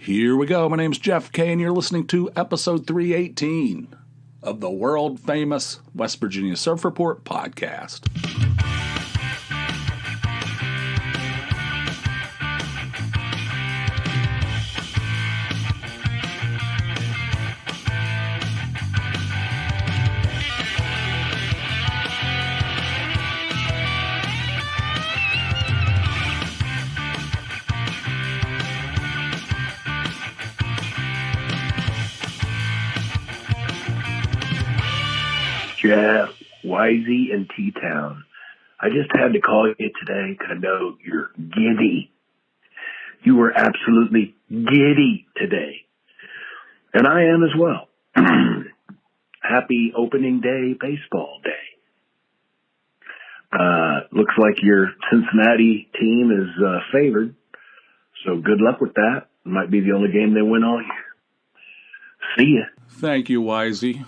Here we go. My name's Jeff K, and you're listening to episode 318 of the world-famous West Virginia Surf Report podcast. Jeff, Wisey, and T-Town. I just had to call you today because I know you're giddy. You were absolutely giddy today. And I am as well. Happy opening day, baseball day. Looks like your Cincinnati team is favored. So good luck with that. It might be the only game they win all year. See ya. Thank you, Wisey.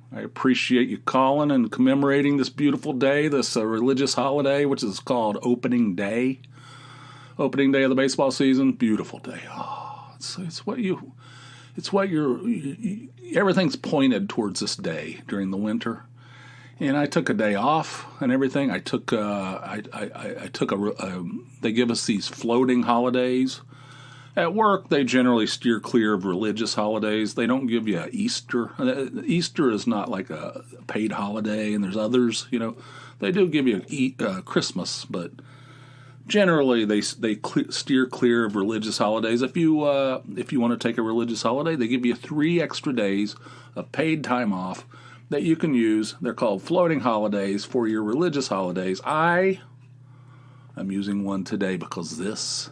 I appreciate you calling and commemorating this beautiful day, this religious holiday, which is called Opening Day. Opening day of the baseball season. Beautiful day. Oh, everything's pointed towards this day during the winter. And I took a day off and everything. They give us these floating holidays. At work, they generally steer clear of religious holidays. They don't give you Easter. Easter is not like a paid holiday, and there's others, They do give you Christmas, but generally they steer clear of religious holidays. If you want to take a religious holiday, they give you 3 extra days of paid time off that you can use. They're called floating holidays for your religious holidays. I am using one today because this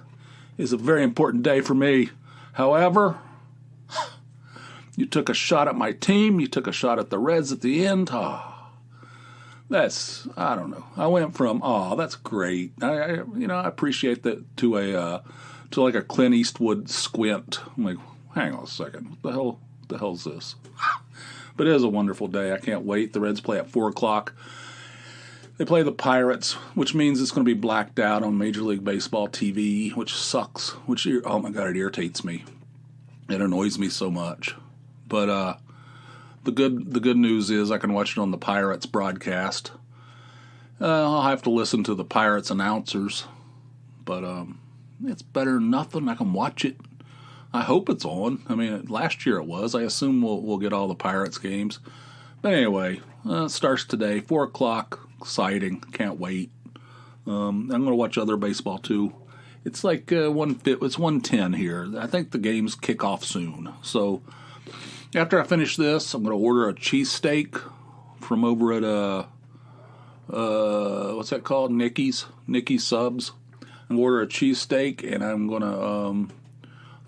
is a very important day for me. However, you took a shot at my team. You took a shot at the Reds at the end. I don't know. I went from, that's great. I appreciate that to like a Clint Eastwood squint. I'm like, hang on a second. What the hell's this? But it is a wonderful day. I can't wait. The Reds play at 4 o'clock. They play the Pirates, which means it's going to be blacked out on Major League Baseball TV, which sucks. Oh my God, it irritates me. It annoys me so much. But the good news is I can watch it on the Pirates broadcast. I'll have to listen to the Pirates announcers, but it's better than nothing. I can watch it. I hope it's on. I mean, last year it was. I assume we'll get all the Pirates games. But anyway, it starts today, 4 o'clock. Exciting. Can't wait. I'm going to watch other baseball too. It's like it's 1:10 here. I think the games kick off soon. So after I finish this, I'm going to order a cheesesteak from over at what's that called? Nicky's Subs. I'm going to order a cheesesteak, and I'm going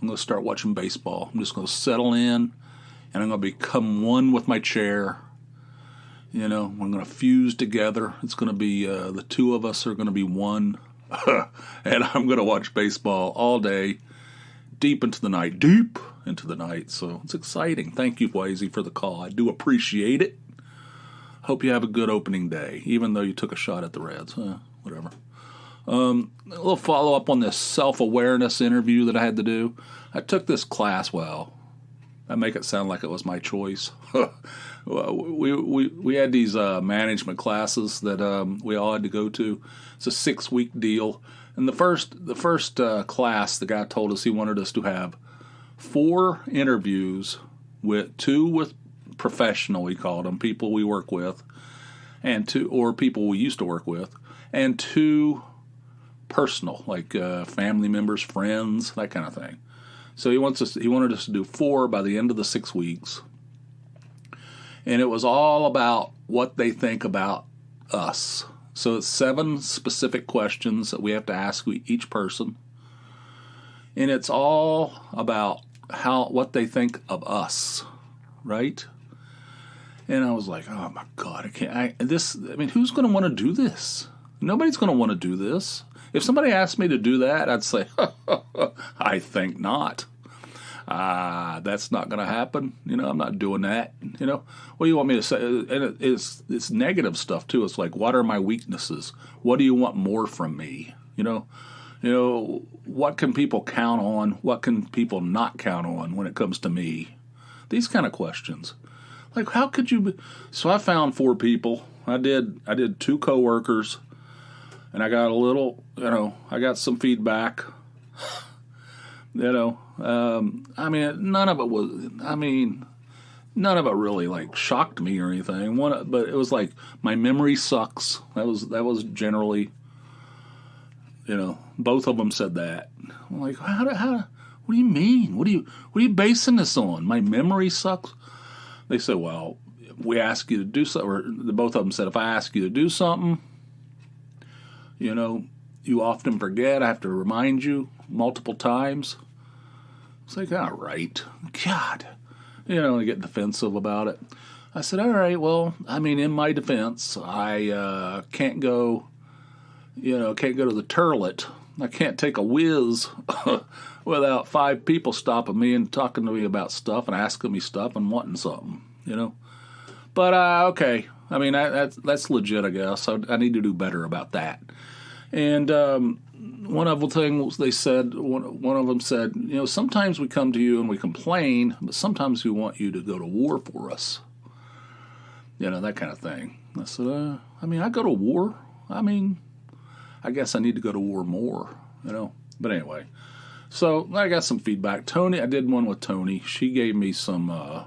to start watching baseball. I'm just going to settle in, and I'm going to become one with my chair. We're going to fuse together. It's going to be, the two of us are going to be one. And I'm going to watch baseball all day, deep into the night. So it's exciting. Thank you, Wisey, for the call. I do appreciate it. Hope you have a good opening day, even though you took a shot at the Reds. Whatever. A little follow-up on this self-awareness interview that I had to do. I took this class, I make it sound like it was my choice. We had these management classes that we all had to go to. It's a 6-week deal. And the first class, the guy told us he wanted us to have 4 interviews with 2 with professional, he called them, people we work with, and 2 or people we used to work with, and 2 personal, like family members, friends, that kind of thing. So he wanted us to do 4 by the end of the 6 weeks. And it was all about what they think about us. So it's 7 specific questions that we have to ask each person. And it's all about what they think of us, right? And I was like, oh my God, who's going to want to do this? Nobody's going to want to do this. If somebody asked me to do that, I'd say, I think not. That's not going to happen. I'm not doing that. What do you want me to say? And it's negative stuff too. It's like, what are my weaknesses? What do you want more from me? What can people count on? What can people not count on when it comes to me? These kind of questions. Like, how could you be? So I found 4 people. I did 2 coworkers, and I got a little, I got some feedback. None of it really like shocked me or anything. But it was like my memory sucks. That was generally, both of them said that. I'm like, how? What do you mean? What are you basing this on? My memory sucks. They said, well, we ask you to do something. Or both of them said, if I ask you to do something, you often forget. I have to remind you multiple times. It's like, all right, God. I get defensive about it. I said, all right, well, in my defense, I can't go to the toilet. I can't take a whiz without 5 people stopping me and talking to me about stuff and asking me stuff and wanting something, But, okay. That's legit, I guess. I need to do better about that. And one of the things they said, one of them said, sometimes we come to you and we complain, but sometimes we want you to go to war for us. That kind of thing. I said, I go to war. I guess I need to go to war more, But anyway, so I got some feedback. Tony, I did one with Tony. She gave me some, let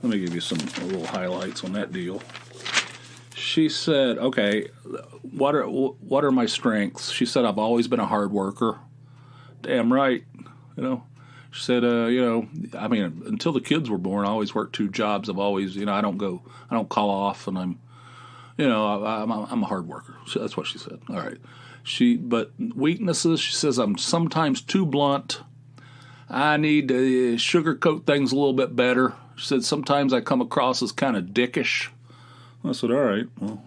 me give you some little highlights on that deal. She said, okay, what are my strengths? She said, I've always been a hard worker. Damn right, She said, until the kids were born, I always worked 2 jobs. I've always, I don't call off, and I'm a hard worker. So that's what she said. All right. But weaknesses, she says, I'm sometimes too blunt. I need to sugarcoat things a little bit better. She said, sometimes I come across as kind of dickish. I said, all right, well,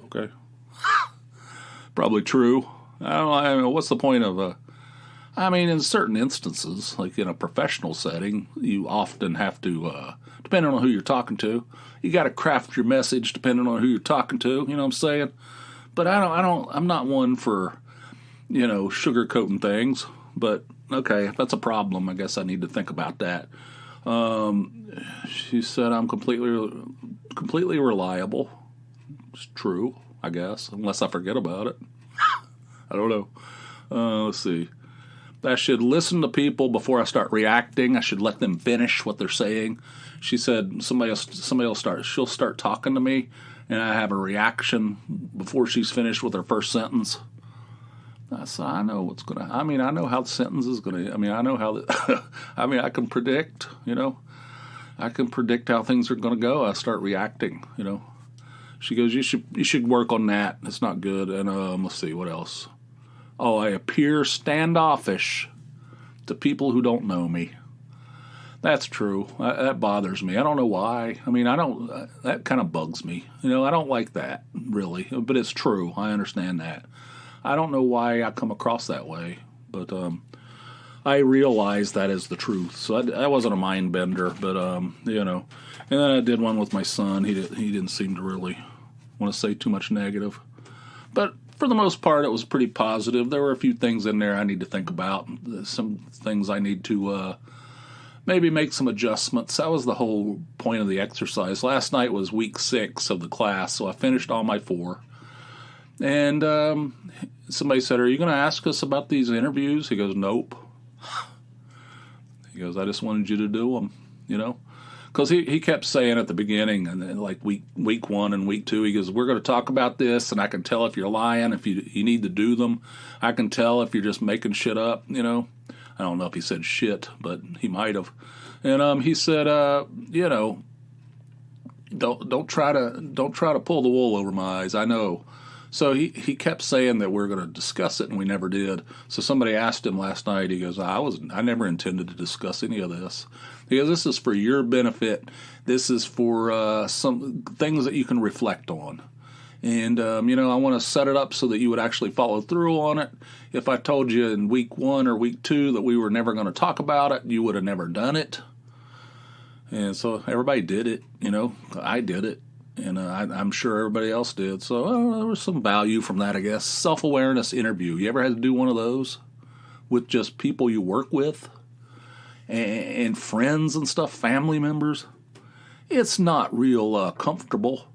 okay. Probably true. I don't know, what's the point of in certain instances, like in a professional setting, you often have to, depending on who you're talking to, you got to craft your message depending on who you're talking to, you know what I'm saying? But I'm not one for, sugarcoating things, but okay, if that's a problem, I guess I need to think about that. She said I'm completely reliable. It's true, I guess, unless I forget about it. I don't know. Let's see. I should listen to people before I start reacting. I should let them finish what they're saying. She said she'll start talking to me, and I have a reaction before she's finished with her first sentence. I said, I know what's going to, I know how the sentence is going to, I know how, I can predict, I can predict how things are going to go. I start reacting, She goes, you should work on that. It's not good. And let's see, what else? Oh, I appear standoffish to people who don't know me. That's true. That bothers me. I don't know why. That kind of bugs me. I don't like that, really. But it's true. I understand that. I don't know why I come across that way. But I realize that is the truth. So that wasn't a mind bender. But, And then I did one with my son. He didn't seem to really want to say too much negative. But for the most part, it was pretty positive. There were a few things in there I need to think about. Some things I need to maybe make some adjustments. That was the whole point of the exercise. Last night was week 6 of the class, so I finished all my 4. And somebody said, are you going to ask us about these interviews? He goes, nope. He goes, I just wanted you to do them, Because he kept saying at the beginning, and then like week 1 and week 2, he goes, we're going to talk about this, and I can tell if you're lying, if you need to do them. I can tell if you're just making shit up, I don't know if he said shit, but he might have. And he said, don't try to pull the wool over my eyes. I know. So he kept saying that we're going to discuss it, and we never did. So somebody asked him last night. He goes, I never intended to discuss any of this. He goes, this is for your benefit. This is for some things that you can reflect on. And, I want to set it up so that you would actually follow through on it. If I told you in week 1 or week 2 that we were never going to talk about it, you would have never done it. And so everybody did it, I did it. And I'm sure everybody else did. So there was some value from that, I guess. Self-awareness interview. You ever had to do one of those with just people you work with and friends and stuff, family members? It's not real comfortable.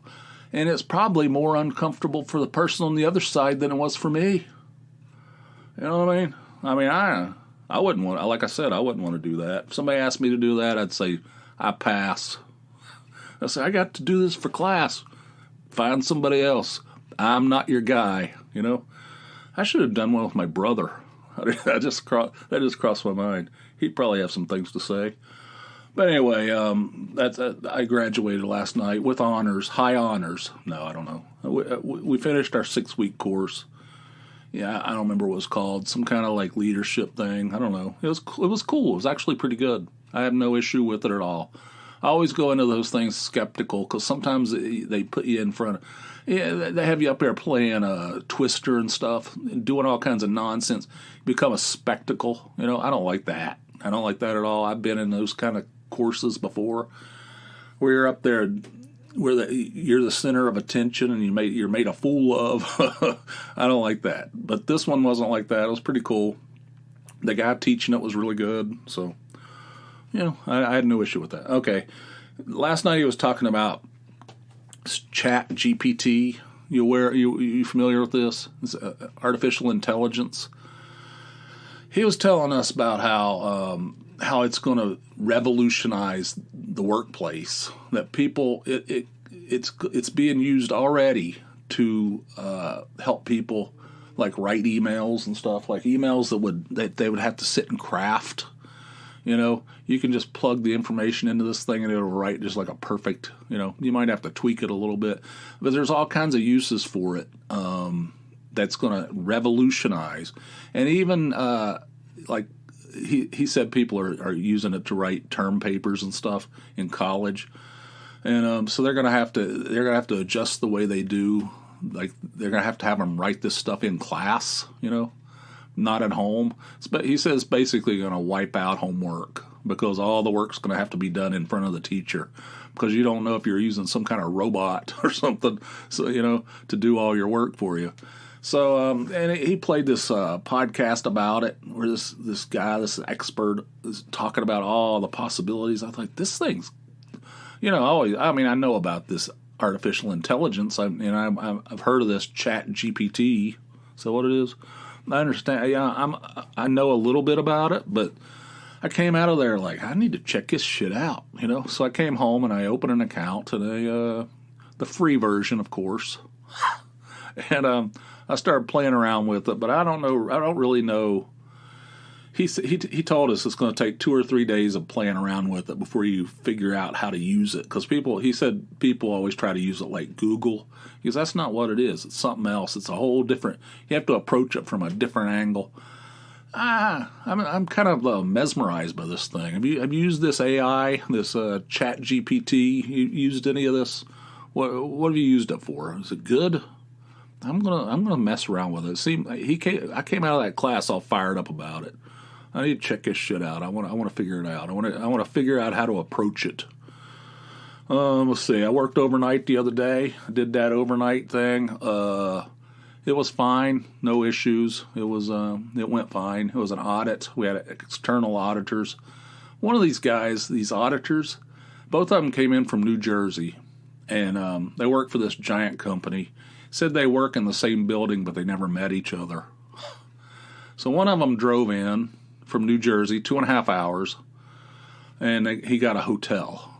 And it's probably more uncomfortable for the person on the other side than it was for me. You know what I mean? I wouldn't want, like I said, I wouldn't want to do that. If somebody asked me to do that, I'd say, I pass. I say, I got to do this for class. Find somebody else. I'm not your guy, you know? I should have done one with my brother. That just crossed my mind. He'd probably have some things to say. But anyway, I graduated last night with honors, high honors. No, I don't know. We finished our 6-week course. Yeah, I don't remember what it was called. Some kind of like leadership thing. I don't know. It was cool. It was actually pretty good. I have no issue with it at all. I always go into those things skeptical because sometimes they put you in front of, they have you up there playing a Twister and stuff, and doing all kinds of nonsense. You become a spectacle. You know, I don't like that. I don't like that at all. I've been in those kind of courses before where you're up there where you're the center of attention and you're made a fool of. I don't like that. But this one wasn't like that. It was pretty cool. The guy teaching it was really good. So, you know, I had no issue with that. Okay. Last night he was talking about ChatGPT. You familiar with this? It's artificial intelligence. He was telling us about how it's going to revolutionize the workplace. That people, it's being used already to help people like write emails and stuff, like emails that they would have to sit and craft. You know, you can just plug the information into this thing and it'll write just like a perfect, you know, you might have to tweak it a little bit, but there's all kinds of uses for it that's going to revolutionize. And even like he said people are using it to write term papers and stuff in college. And so they're going to have to adjust the way they do. Like they're going to have them write this stuff in class, you know, not at home. But he says basically going to wipe out homework because all the work's going to have to be done in front of the teacher because you don't know if you're using some kind of robot or something, so you know, to do all your work for you. So and he played this podcast about it where this guy, this expert, is talking about all the possibilities. I thought this thing's, you know, I know about this artificial intelligence. I've heard of this ChatGPT. So what it is, I understand. Yeah, I know a little bit about it, but I came out of there like I need to check this shit out, you know. So I came home and I opened an account and the free version, of course, and I started playing around with it. But I don't really know. He told us it's going to take 2 or 3 days of playing around with it before you figure out how to use it. Because he said people always try to use it like Google. Because that's not what it is. It's something else. It's a whole different. You have to approach it from a different angle. I'm kind of mesmerized by this thing. Have you used this AI, this ChatGPT? You used any of this? What have you used it for? Is it good? I'm gonna mess around with it. I came out of that class all fired up about it. I need to check this shit out. I want to figure it out. I want to figure out how to approach it. Let's see. I worked overnight the other day. I did that overnight thing. It was fine. No issues. It went fine. It was an audit. We had external auditors. One of these guys, these auditors, both of them came in from New Jersey, and they work for this giant company. Said they work in the same building, but they never met each other. So one of them drove in from New Jersey, 2.5 hours, and he got a hotel.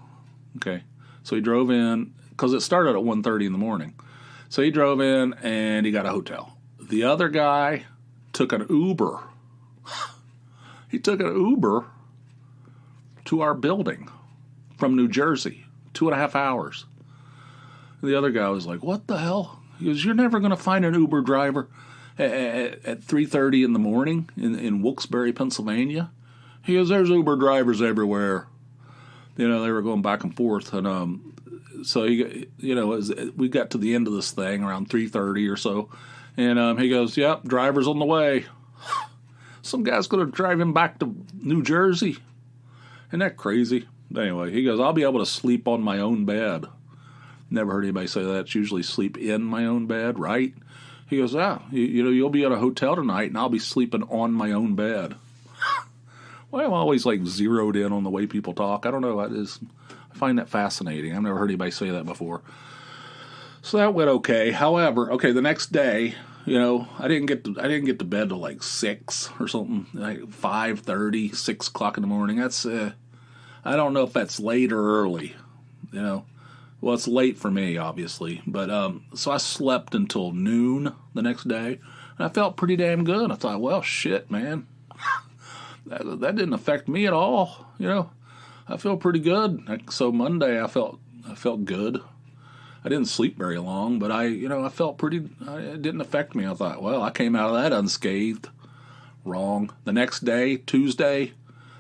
Okay, so he drove in, because it started at 1:30 in the morning. So he drove in, and he got a hotel. The other guy took an Uber. He took an Uber to our building from New Jersey, 2.5 hours. The other guy was like, what the hell? He goes, you're never going to find an Uber driver at 3:30 in the morning in Wilkes-Barre, Pennsylvania. He goes, there's Uber drivers everywhere. You know, they were going back and forth. And so, we got to the end of this thing around 3:30 or so. And he goes, yep, driver's on the way. Some guy's going to drive him back to New Jersey. Isn't that crazy? Anyway, he goes, I'll be able to sleep on my own bed. Never heard anybody say that. It's usually sleep in my own bed, right? He goes, you'll be at a hotel tonight, and I'll be sleeping on my own bed. Well, I'm always like zeroed in on the way people talk. I don't know. I find that fascinating. I've never heard anybody say that before. So that went okay. However, the next day, I didn't get to bed till like 6 or something, like 5:30, 6 o'clock in the morning. That's I don't know if that's late or early. Well, it's late for me, obviously. But so I slept until noon the next day, and I felt pretty damn good. I thought, well, shit, man. That didn't affect me at all, I feel pretty good. So Monday I felt good. I didn't sleep very long, but I felt pretty. It didn't affect me. I thought, well, I came out of that unscathed. Wrong. The next day, Tuesday,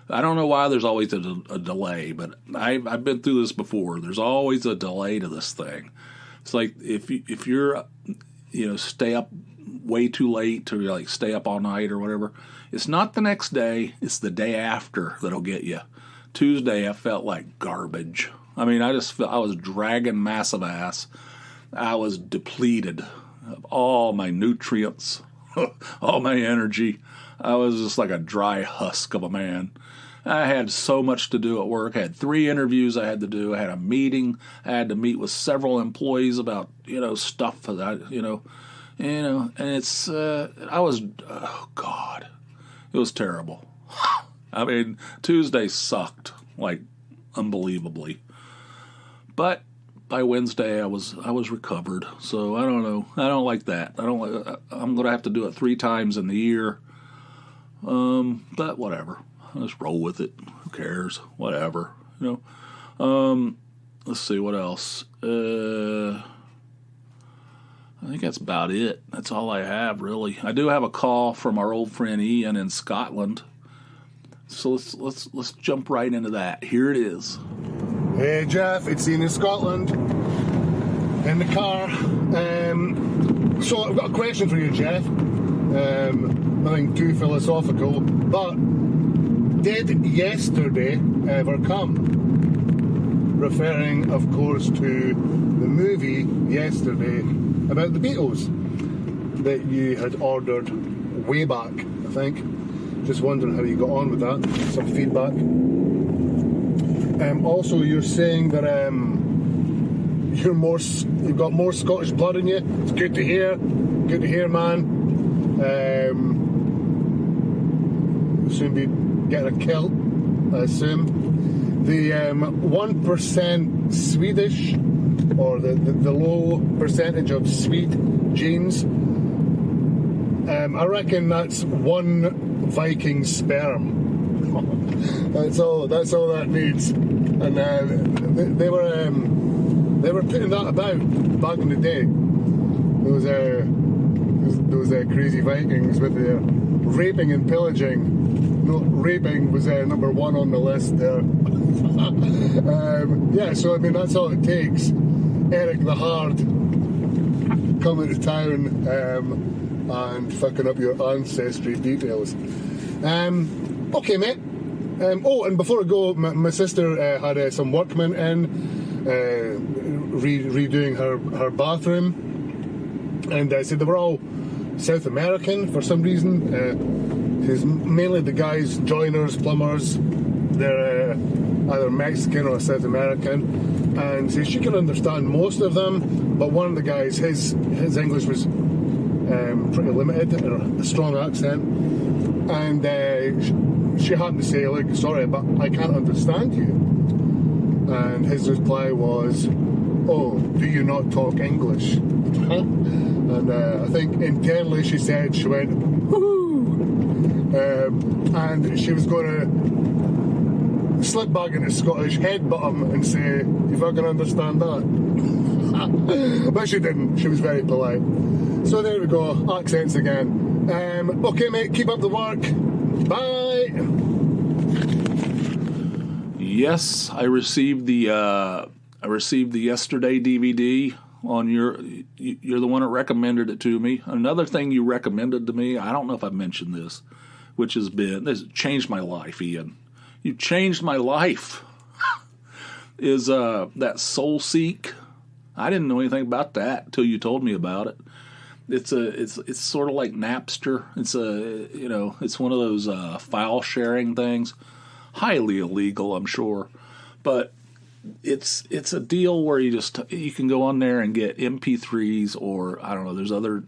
I don't know why there's always a delay, but I've been through this before. There's always a delay to this thing. It's like if you're stay up way too late, or like stay up all night or whatever. It's not the next day, it's the day after that'll get you. Tuesday, I felt like garbage. I mean, I was dragging massive ass. I was depleted of all my nutrients, all my energy. I was just like a dry husk of a man. I had so much to do at work. I had 3 interviews I had to do. I had a meeting. I had to meet with several employees about, stuff that, and it's, oh God. It was terrible. I mean, Tuesday sucked, like, unbelievably. But by Wednesday, I was recovered. So I don't know. I don't like that. I'm going to have to do it 3 times in the year. But whatever. I'll just roll with it. Who cares? Whatever. Let's see what else. I think that's about it. That's all I have, really. I do have a call from our old friend Ian in Scotland. So let's jump right into that. Here it is. Hey Jeff, it's Ian in Scotland. In the car. So I've got a question for you, Jeff. Nothing too philosophical, but did yesterday ever come? Referring, of course, to the movie Yesterday about the Beatles that you had ordered way back, I think. Just wondering how you got on with that. Some feedback. Also, you're saying that you've got more Scottish blood in you. It's good to hear. Good to hear, man. Soon be getting a kilt, I assume. The 1% Swedish, or the low percentage of Swede genes, I reckon that's 1 Viking sperm. That's all that needs. And they were putting that about back in the day. Those crazy Vikings with their raping and pillaging. No, raping was number 1 on the list there. So I mean that's all it takes. Eric the Hard coming to town and fucking up your ancestry details. Okay, mate. And before I go, my sister had some workmen in redoing her bathroom, and I said they were all South American for some reason. Because mainly the guys, joiners, plumbers, they're either Mexican or South American, and so she can understand most of them, but one of the guys, his English was pretty limited, or a strong accent, and she happened to say, look, sorry, but I can't understand you. And his reply was, oh, do you not talk English? And I think internally she said, she went, woohoo! And she was going to slip back into Scottish, headbutt him and say, you fucking understand that? But she didn't. She was very polite. So there we go, accents again. Okay, mate, keep up the work. Bye. Yes, I received the Yesterday DVD on you're the one that recommended it to me. Another thing you recommended to me, I don't know if I've mentioned this, which has changed my life, Ian. You changed my life. Is that Soul Seek I didn't know anything about that until you told me about it. It's sort of like Napster. It's one of those file sharing things, highly illegal, I'm sure, but it's a deal where you can go on there and get MP3s, or I don't know. There's other,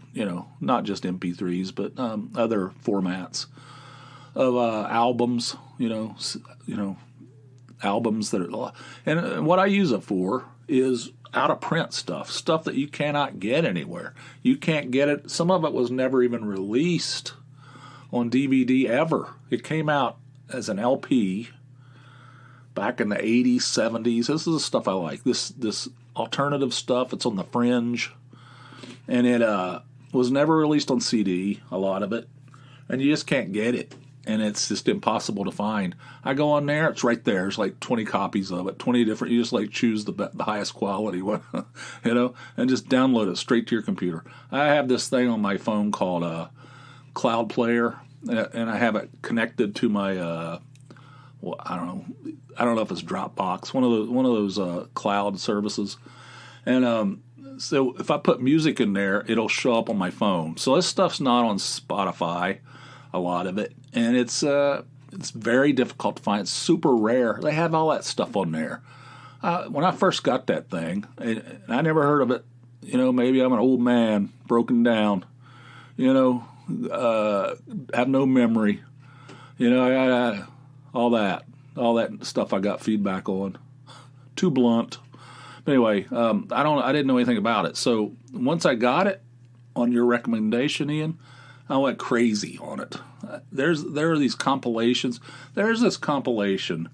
not just MP3s, but other formats of albums. Albums that are, and what I use it for is out of print stuff that you cannot get anywhere. You can't get it. Some of it was never even released on DVD ever. It came out as an LP back in the 80s, 70s. This is the stuff I like. This alternative stuff. It's on the fringe. And it was never released on CD, a lot of it. And you just can't get it. And it's just impossible to find. I go on there, it's right there. There's like 20 copies of it, 20 different. You just like choose the highest quality one, and just download it straight to your computer. I have this thing on my phone called Cloud Player, and I have it connected to my, I don't know if it's Dropbox, one of those cloud services. And so if I put music in there, it'll show up on my phone. So this stuff's not on Spotify, a lot of it, and it's very difficult to find. It's super rare. They have all that stuff on there. When I first got that thing, and I never heard of it, maybe I'm an old man, broken down, have no memory, I got all that stuff I got feedback on. Too blunt. But anyway, I didn't know anything about it. So once I got it on your recommendation, Ian, I went crazy on it. There are these compilations. There's this compilation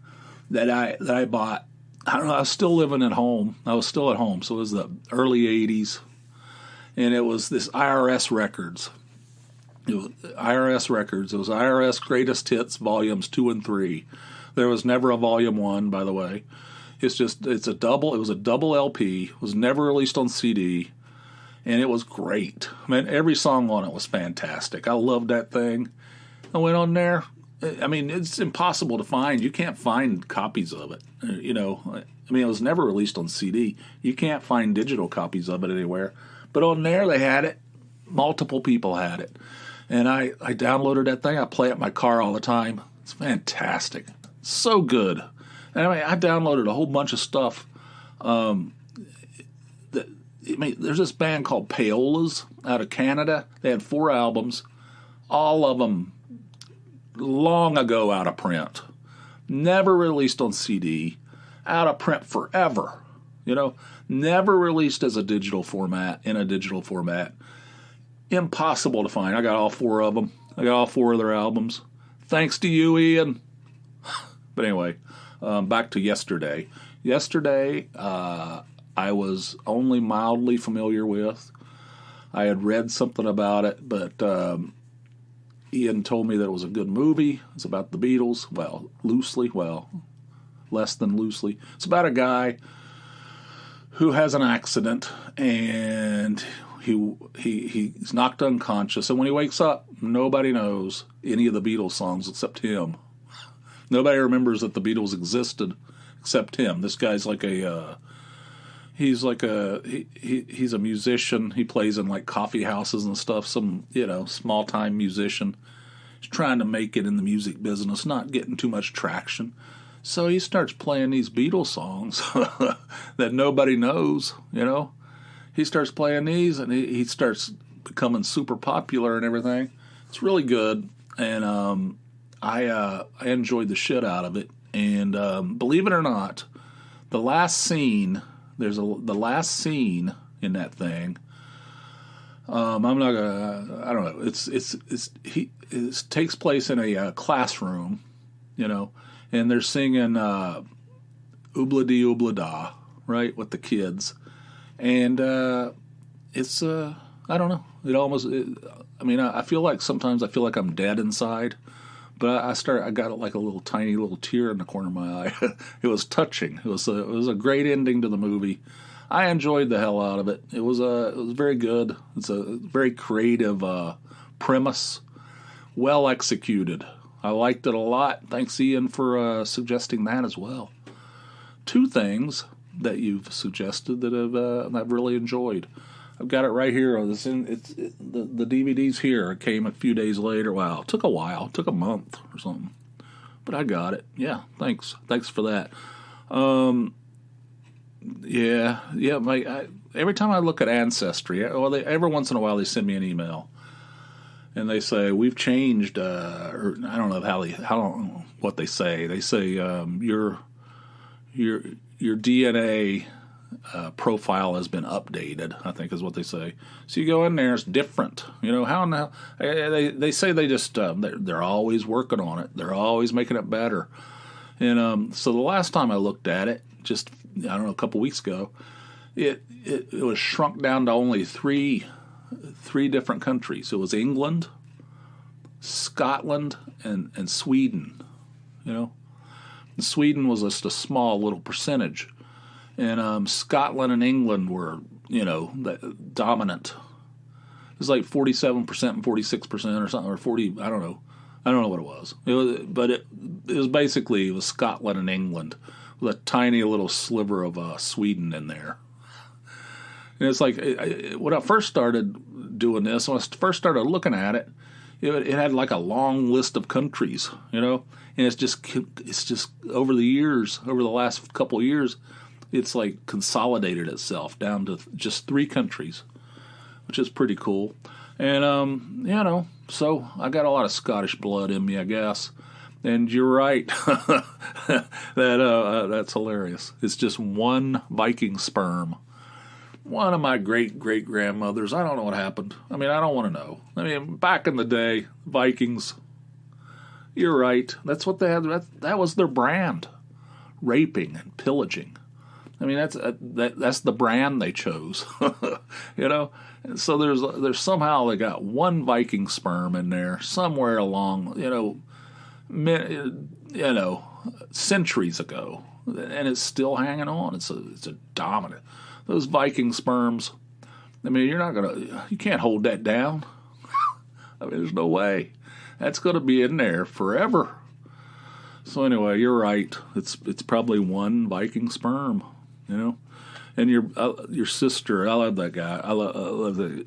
that I bought. I don't know. I was still living at home. I was still at home, so it was the early '80s, and it was this IRS records. It was IRS Greatest Hits Volumes 2 and 3. There was never a Volume 1, by the way. It was a double LP. It was never released on CD. And it was great. I mean, every song on it was fantastic. I loved that thing. I went on there. I mean, it's impossible to find. You can't find copies of it. It was never released on CD. You can't find digital copies of it anywhere. But on there, they had it. Multiple people had it. And I downloaded that thing. I play it in my car all the time. It's fantastic. So good. And I downloaded a whole bunch of stuff. There's this band called Paolas out of Canada. They had 4 albums, all of them long ago out of print, never released on CD, out of print forever, never released as a digital format, impossible to find. I got all 4 of them. I got all 4 of their albums. Thanks to you, Ian. But anyway, back to yesterday. I was only mildly familiar with. I had read something about it, but Ian told me that it was a good movie. It's about the Beatles. Less than loosely. It's about a guy who has an accident, and he's knocked unconscious. And when he wakes up, nobody knows any of the Beatles songs except him. Nobody remembers that the Beatles existed except him. This guy's like he's a musician. He plays in like coffee houses and stuff. Some, small time musician. He's trying to make it in the music business, not getting too much traction. So he starts playing these Beatles songs that nobody knows, He starts playing these, and he starts becoming super popular and everything. It's really good, and I enjoyed the shit out of it. And believe it or not, the last scene in that thing. I'm not gonna. I don't know. It takes place in a classroom, and they're singing "Oobla-dee Oobla-da," right, with the kids, and it's I don't know. I feel like sometimes I'm dead inside. But I got like a little tiny little tear in the corner of my eye. It was touching. It was a great ending to the movie. I enjoyed the hell out of it. It was very good. It's a very creative premise, well executed. I liked it a lot. Thanks, Ian, for suggesting that as well. 2 things that you've suggested that I've really enjoyed. I've got it right here. The DVD's here. It came a few days later. Wow, it took a while. It took a month or something. But I got it. Yeah, thanks. Thanks for that. Every time I look at Ancestry, every once in a while they send me an email. And they say, we've changed, or I don't know what they say. They say, your DNA profile has been updated, I think is what they say. So you go in there, it's different. How now? They say they just, they're always working on it. They're always making it better. And so the last time I looked at it, just, I don't know, a couple weeks ago, it was shrunk down to only three different countries. It was England, Scotland, and Sweden. And Sweden was just a small little percentage. And Scotland and England were, dominant. It was like 47% and 46% or something, or 40, I don't know. I don't know what it was. It was basically Scotland and England with a tiny little sliver of Sweden in there. And it's like, when I first started doing this, when I first started looking at it, it had like a long list of countries, and it's just over the last couple of years, it's like consolidated itself down to just 3 countries, which is pretty cool. And, so I got a lot of Scottish blood in me, I guess. And you're right. That's hilarious. It's just one Viking sperm. One of my great-great-grandmothers. I don't know what happened. I don't want to know. Back in the day, Vikings, you're right. That's what they had. That was their brand. Raping and pillaging. That's the brand they chose. And so there's somehow they got one Viking sperm in there somewhere along, centuries ago, and it's still hanging on. It's a dominant. Those Viking sperms, you can't hold that down. There's no way. That's going to be in there forever. So anyway, you're right. It's probably one Viking sperm, And your sister, I love that guy. I love the.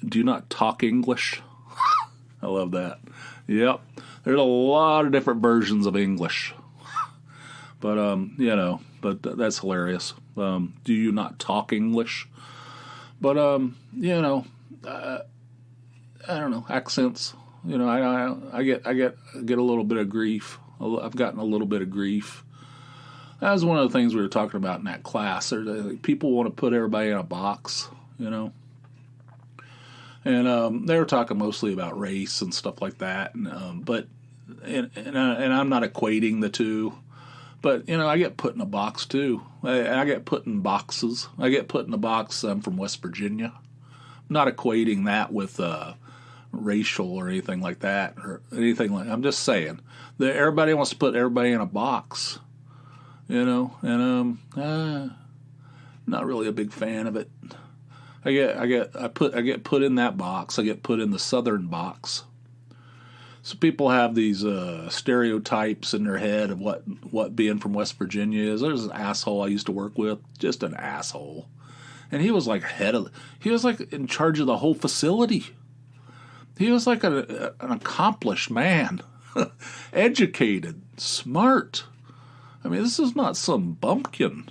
Do you not talk English? I love that. Yep. There's a lot of different versions of English. But that's hilarious. Do you not talk English? But I don't know, accents. I get a little bit of grief. I've gotten a little bit of grief. That was one of the things we were talking about in that class. People want to put everybody in a box, And they were talking mostly about race and stuff like that. And I'm not equating the two. But, I get put in a box, too. I get put in boxes. I get put in a box. I'm from West Virginia. I'm not equating that with racial or anything like that. I'm just saying that everybody wants to put everybody in a box. And not really a big fan of it. I get put in that box. I get put in the Southern box. So people have these stereotypes in their head of what being from West Virginia is. There's an asshole I used to work with, just an asshole, and he was like he was like in charge of the whole facility. He was like an accomplished man, educated, smart. This is not some bumpkin,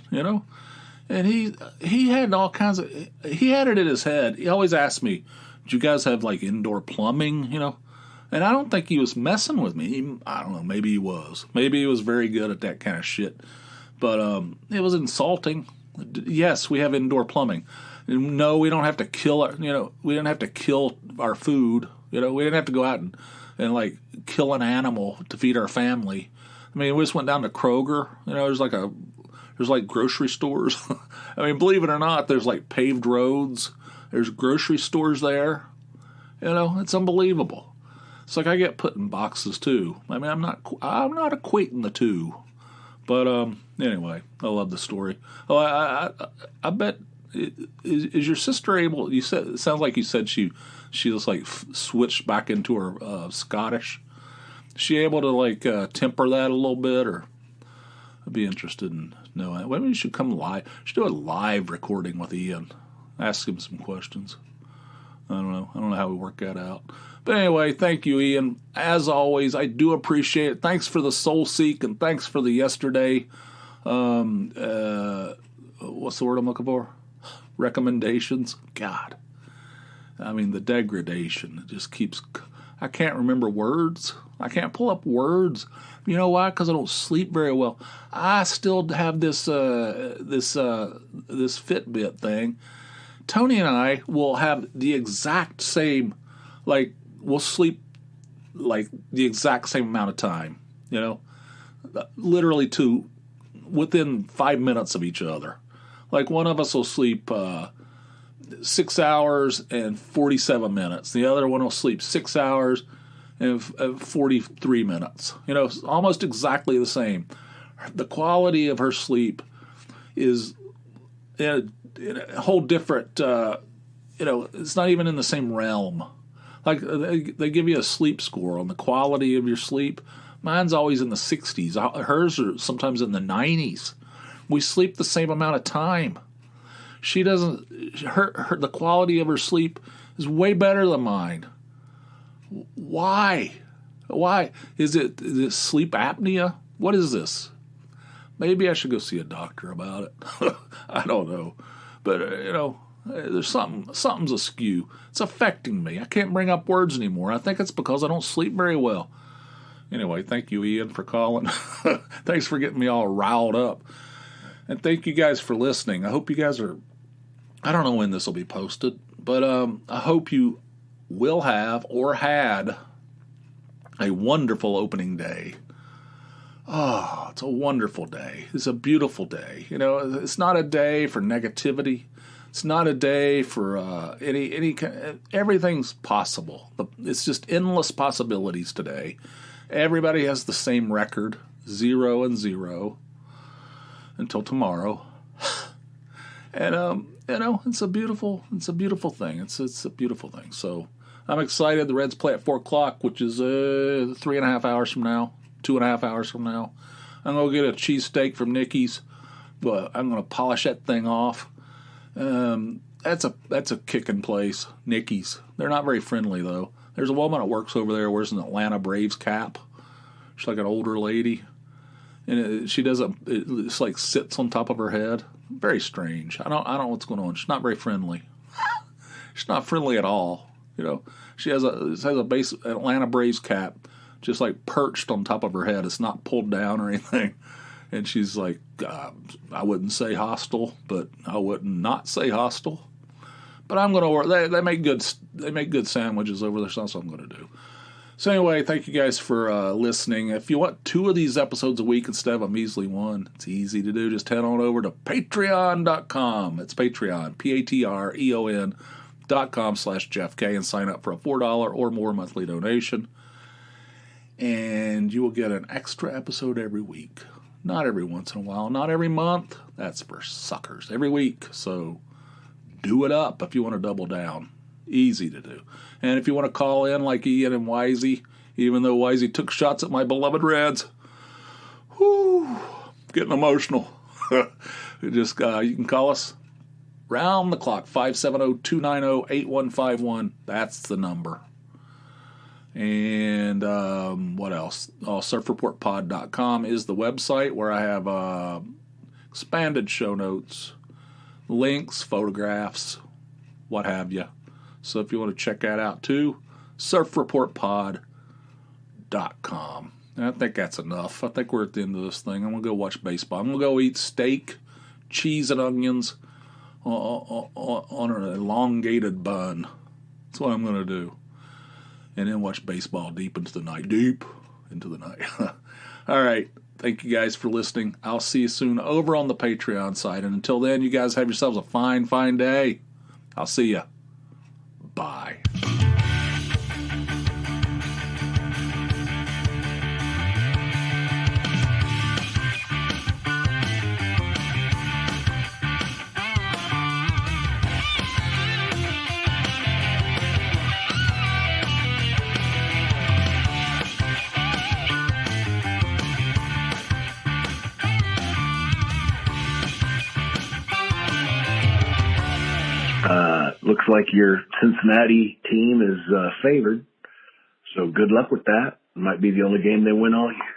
And he had all kinds of. He had it in his head. He always asked me, "Do you guys have like indoor plumbing?" And I don't think he was messing with me. I don't know. Maybe he was. Maybe he was very good at that kind of shit. But it was insulting. Yes, we have indoor plumbing. No, we don't have to kill our. We don't have to kill our food. We didn't have to go out and like kill an animal to feed our family. We just went down to Kroger. There's like grocery stores. Believe it or not, there's like paved roads. There's grocery stores there. It's unbelievable. It's like I get put in boxes too. I'm not equating the two. But anyway, I love the story. Oh, I bet is your sister able? You said it sounds like you said she just like switched back into her Scottish. Is she able to like temper that a little bit, or I'd be interested in knowing. Maybe we should come live. Should do a live recording with Ian. Ask him some questions. I don't know how we work that out. But anyway, thank you, Ian. As always, I do appreciate it. Thanks for the soul seek, and thanks for the yesterday. What's the word I'm looking for? Recommendations. God. I mean, the degradation. It just keeps... I can't remember words. I can't pull up words. You know why? Because I don't sleep very well. I still have this Fitbit thing. Tony and I will have the exact same, like, we'll sleep like the exact same amount of time, you know, literally within 5 minutes of each other. Like, one of us will sleep 6 hours and 47 minutes. The other one will sleep 6 hours and 43 minutes. You know, it's almost exactly the same. The quality of her sleep is in a whole different, it's not even in the same realm. Like, they give you a sleep score on the quality of your sleep. Mine's always in the 60s. Hers are sometimes in the 90s. We sleep the same amount of time. She doesn't, the quality of her sleep is way better than mine. Why? Is it sleep apnea? What is this? Maybe I should go see a doctor about it. I don't know. But, there's something's askew. It's affecting me. I can't bring up words anymore. I think it's because I don't sleep very well. Anyway, thank you, Ian, for calling. Thanks for getting me all riled up. And thank you guys for listening. I hope you guys are... I don't know when this will be posted, but I hope you will have or had a wonderful opening day. Oh, it's a wonderful day. It's a beautiful day. You know, it's not a day for negativity. It's not a day for any everything's possible. It's just endless possibilities today. Everybody has the same record, 0-0, until tomorrow. And it's a beautiful thing. It's a beautiful thing. So I'm excited. The Reds play at 4:00, which is 3.5 hours from now. 2.5 hours from now. I'm going to get a cheesesteak from Nikki's, but I'm going to polish that thing off. That's a kicking place, Nikki's. They're not very friendly, though. There's a woman that works over there, wears an Atlanta Braves cap. She's like an older lady. And she doesn't, it's like sits on top of her head. Very strange. I don't know what's going on. She's not very friendly. She's not friendly at all. You know, she has a base Atlanta Braves cap, just like perched on top of her head. It's not pulled down or anything. And she's like, I wouldn't say hostile, but I wouldn't not say hostile. But I'm going to work. They make good sandwiches over there, so that's what I'm going to do. So anyway, thank you guys for listening. If you want 2 of these episodes a week instead of a measly one, it's easy to do. Just head on over to patreon.com. It's Patreon, patreon.com/JeffK, and sign up for a $4 or more monthly donation. And you will get an extra episode every week. Not every once in a while, not every month. That's for suckers. Every week. So do it up if you want to double down. Easy to do. And if you want to call in like Ian and Wisey, even though Wisey took shots at my beloved Reds, getting emotional. Just you can call us round the clock, 570-290-8151. That's the number. And what else? surfreportpod.com is the website where I have expanded show notes, links, photographs, what have you. So if you want to check that out too, surfreportpod.com. And I think that's enough. I think we're at the end of this thing. I'm going to go watch baseball. I'm going to go eat steak, cheese, and onions on an elongated bun. That's what I'm going to do. And then watch baseball deep into the night. All right. Thank you guys for listening. I'll see you soon over on the Patreon side. And until then, you guys have yourselves a fine, fine day. I'll see you. Bye. looks like your Cincinnati team is favored. So good luck with that. Might be the only game they win all year.